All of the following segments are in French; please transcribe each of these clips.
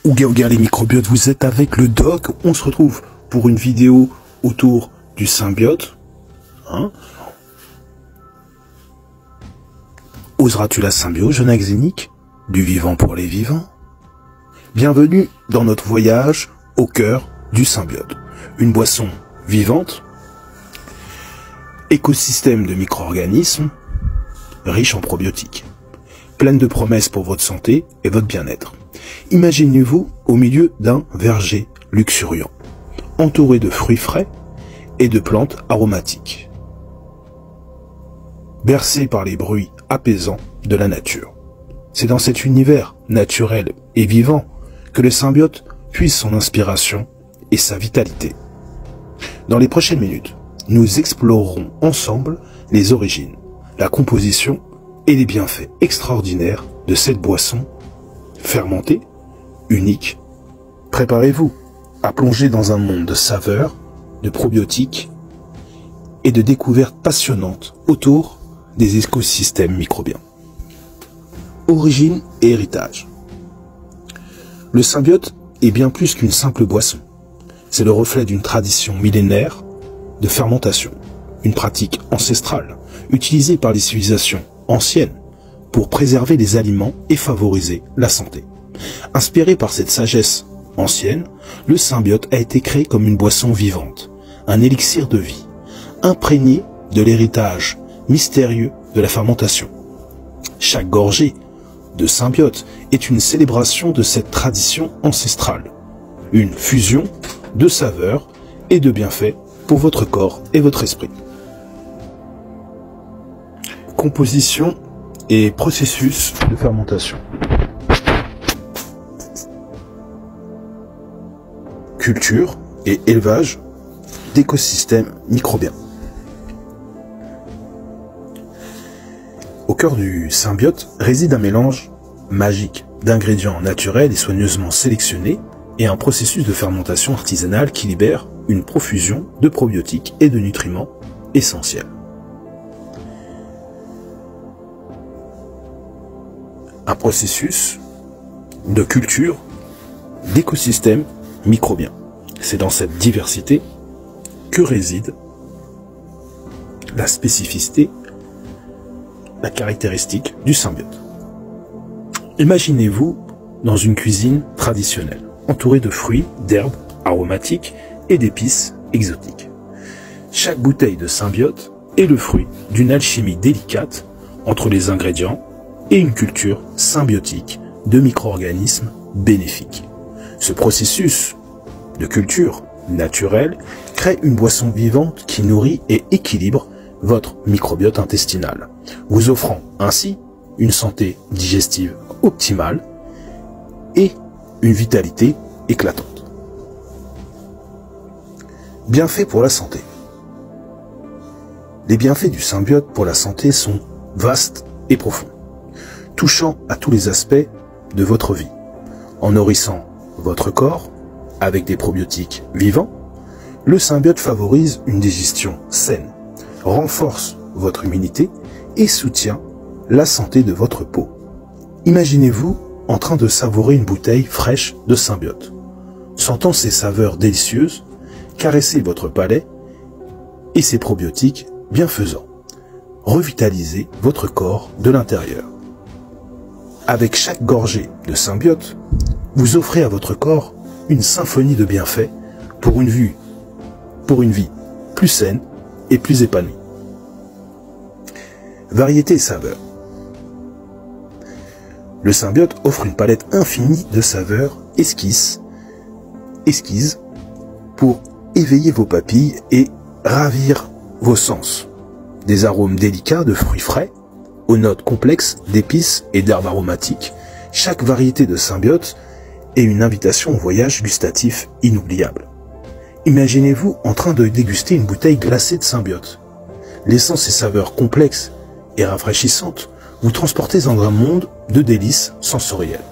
Ouga les microbiotes, vous êtes avec le doc. On se retrouve pour une vidéo autour du symbiote. Oseras-tu la symbiose, jeune axénique, du vivant pour les vivants? Bienvenue dans notre voyage au cœur du symbiote. Une boisson vivante, écosystème de micro-organismes, riche en probiotiques, pleine de promesses pour votre santé et votre bien-être. Imaginez-vous au milieu d'un verger luxuriant, entouré de fruits frais et de plantes aromatiques, bercé par les bruits apaisants de la nature. C'est dans cet univers naturel et vivant que le symbiote puise son inspiration et sa vitalité. Dans les prochaines minutes, nous explorerons ensemble les origines, la composition et les bienfaits extraordinaires de cette boisson fermentée, unique. Préparez-vous à plonger dans un monde de saveurs, de probiotiques et de découvertes passionnantes autour des écosystèmes microbiens. Origine et héritage. Le symbiote est bien plus qu'une simple boisson. C'est le reflet d'une tradition millénaire de fermentation, une pratique ancestrale utilisée par les civilisations anciennes pour préserver les aliments et favoriser la santé. Inspiré par cette sagesse ancienne, le symbiote a été créé comme une boisson vivante, un élixir de vie, imprégné de l'héritage mystérieux de la fermentation. Chaque gorgée de symbiote est une célébration de cette tradition ancestrale, une fusion de saveurs et de bienfaits pour votre corps et votre esprit. Composition et processus de fermentation. Culture et élevage d'écosystèmes microbiens. Au cœur du symbiote réside un mélange magique d'ingrédients naturels et soigneusement sélectionnés et un processus de fermentation artisanale qui libère une profusion de probiotiques et de nutriments essentiels. Un processus de culture d'écosystèmes microbiens. C'est dans cette diversité que réside la spécificité, la caractéristique du symbiote. Imaginez-vous dans une cuisine traditionnelle, entourée de fruits, d'herbes aromatiques et d'épices exotiques. Chaque bouteille de symbiote est le fruit d'une alchimie délicate entre les ingrédients et une culture symbiotique de micro-organismes bénéfiques. Ce processus de culture naturelle crée une boisson vivante qui nourrit et équilibre votre microbiote intestinal, vous offrant ainsi une santé digestive optimale et une vitalité éclatante. Bienfaits pour la santé. Les bienfaits du symbiote pour la santé sont vastes et profonds, touchant à tous les aspects de votre vie, en nourrissant votre corps avec des probiotiques vivants. Le symbiote favorise une digestion saine, renforce votre immunité et soutient la santé de votre peau. Imaginez-vous en train de savourer une bouteille fraîche de symbiote, sentant ses saveurs délicieuses, caresser votre palais et ses probiotiques bienfaisants, revitaliser votre corps de l'intérieur. Avec chaque gorgée de symbiote, vous offrez à votre corps une symphonie de bienfaits pour une vie plus saine et plus épanouie. Variété et saveurs. Le symbiote offre une palette infinie de saveurs exquises pour éveiller vos papilles et ravir vos sens. Des arômes délicats de fruits frais, aux notes complexes d'épices et d'herbes aromatiques, chaque variété de symbiote est une invitation au voyage gustatif inoubliable. Imaginez-vous en train de déguster une bouteille glacée de symbiote. Laissant ses saveurs complexes et rafraîchissantes, vous transportez dans un monde de délices sensorielles.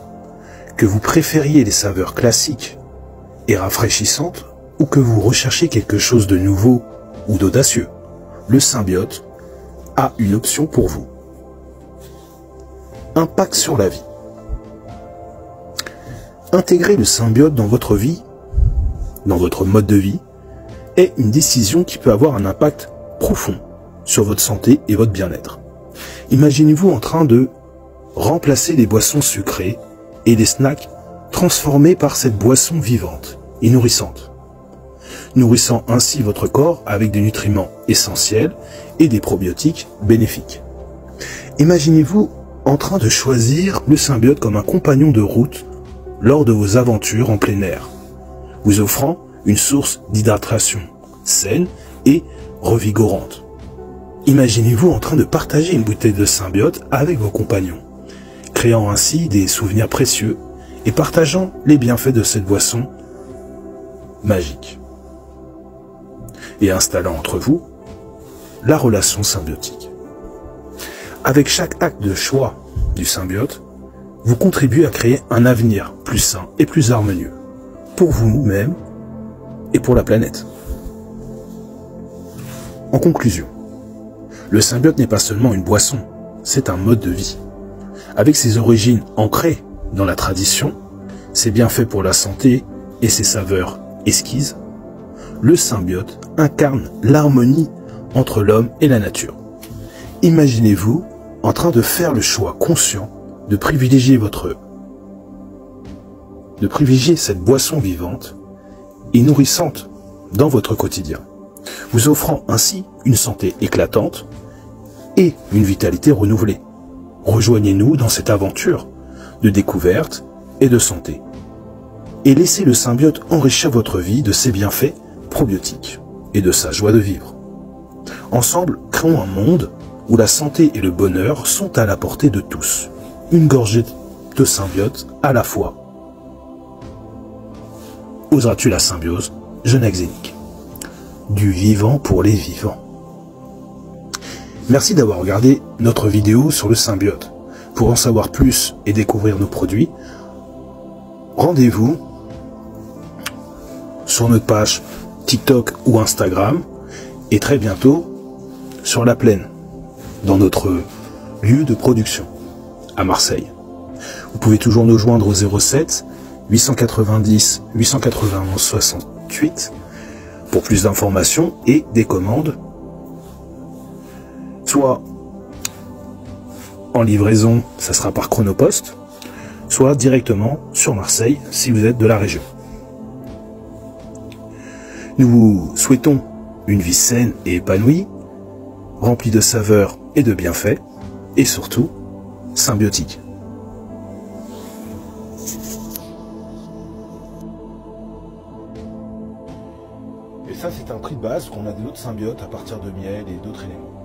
Que vous préfériez les saveurs classiques et rafraîchissantes ou que vous recherchez quelque chose de nouveau ou d'audacieux, le symbiote a une option pour vous. Impact sur la vie. Intégrer le symbiote dans votre vie, dans votre mode de vie, est une décision qui peut avoir un impact profond sur votre santé et votre bien-être. Imaginez-vous en train de remplacer les boissons sucrées et les snacks transformés par cette boisson vivante et nourrissante, nourrissant ainsi votre corps avec des nutriments essentiels et des probiotiques bénéfiques. Imaginez-vous en train de choisir le symbiote comme un compagnon de route lors de vos aventures en plein air, vous offrant une source d'hydratation saine et revigorante. Imaginez-vous en train de partager une bouteille de symbiote avec vos compagnons, créant ainsi des souvenirs précieux et partageant les bienfaits de cette boisson magique. Et installant entre vous la relation symbiotique. Avec chaque acte de choix du symbiote, vous contribuez à créer un avenir plus sain et plus harmonieux pour vous-même et pour la planète. En conclusion, le symbiote n'est pas seulement une boisson, c'est un mode de vie. Avec ses origines ancrées dans la tradition, ses bienfaits pour la santé et ses saveurs exquises, le symbiote incarne l'harmonie entre l'homme et la nature. Imaginez-vous en train de faire le choix conscient de privilégier cette boisson vivante et nourrissante dans votre quotidien, vous offrant ainsi une santé éclatante et une vitalité renouvelée. Rejoignez-nous dans cette aventure de découverte et de santé. Et laissez le symbiote enrichir votre vie de ses bienfaits probiotiques et de sa joie de vivre. Ensemble, créons un monde où la santé et le bonheur sont à la portée de tous. Une gorgée de symbiote à la fois. Oseras-tu la symbiose, jeune axénique? Du vivant pour les vivants. Merci d'avoir regardé notre vidéo sur le symbiote. Pour en savoir plus et découvrir nos produits, rendez-vous sur notre page TikTok ou Instagram et très bientôt sur la Plaine, dans notre lieu de production à Marseille. Vous pouvez toujours nous joindre au 07 890 891 68 pour plus d'informations et des commandes, soit en livraison, ça sera par Chronopost, soit directement sur Marseille si vous êtes de la région. Nous vous souhaitons une vie saine et épanouie, remplie de saveurs et de bienfaits, et surtout symbiotique. Et ça, c'est un prix de base qu'on a d'autres symbiotes à partir de miel et d'autres éléments.